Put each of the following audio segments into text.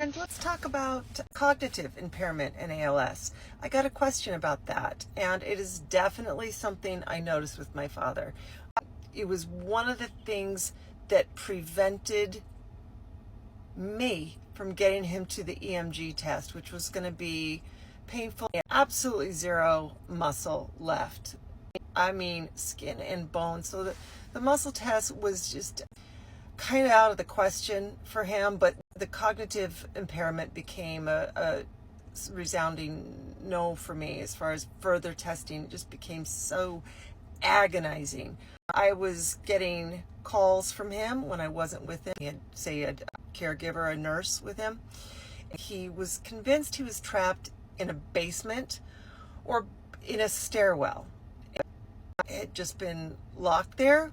And let's talk about cognitive impairment and ALS. I got a question about that, and it is definitely something I noticed with my father. It was one of the things that prevented me from getting him to the EMG test, which was going to be painful. Absolutely zero muscle left. I mean, skin and bone. So the muscle test was just kind of out of the question for him, but the cognitive impairment became a resounding no for me as far as further testing. It just became so agonizing. I was getting calls from him when I wasn't with him. He had, say, a caregiver, a nurse with him. He was convinced he was trapped in a basement or in a stairwell. It had just been locked there.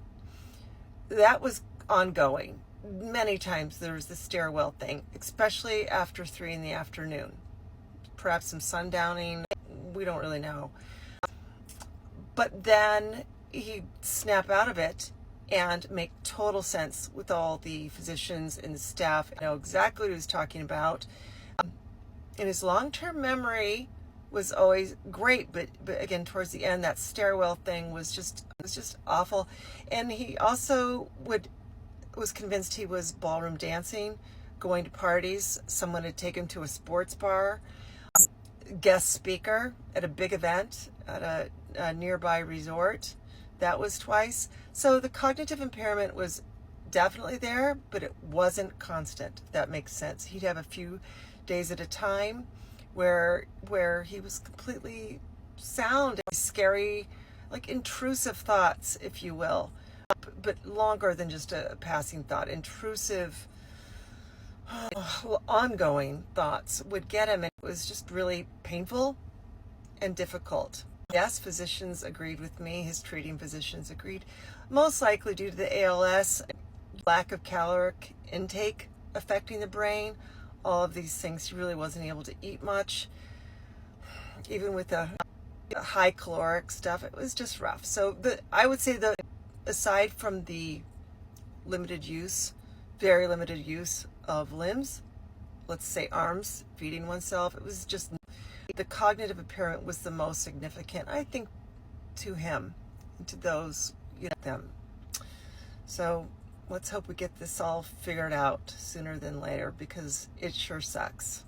That was ongoing. Many times there was the stairwell thing, especially after 3 in the afternoon. Perhaps some sundowning, we don't really know. But then he'd snap out of it and make total sense with all the physicians and the staff. Know exactly what he was talking about. And his long-term memory was always great, but again, towards the end, that stairwell thing was just awful. And he also was convinced he was ballroom dancing, going to parties. Someone had taken him to a sports bar, guest speaker at a big event at a nearby resort. That was twice. So the cognitive impairment was definitely there, but it wasn't constant, if that makes sense. He'd have a few days at a time where he was completely sound, scary, like intrusive thoughts, if you will, but longer than just a passing thought. Intrusive, ongoing thoughts would get him, and it was just really painful and difficult. Yes, physicians agreed with me, his treating physicians agreed, most likely due to the ALS, lack of caloric intake affecting the brain, all of these things. He really wasn't able to eat much, even with the high caloric stuff. It was just rough. So I would say that aside from the limited use, very limited use of limbs, let's say arms, feeding oneself, it was just the cognitive impairment was the most significant, I think, to him and to those, them. So let's hope we get this all figured out sooner than later, because it sure sucks.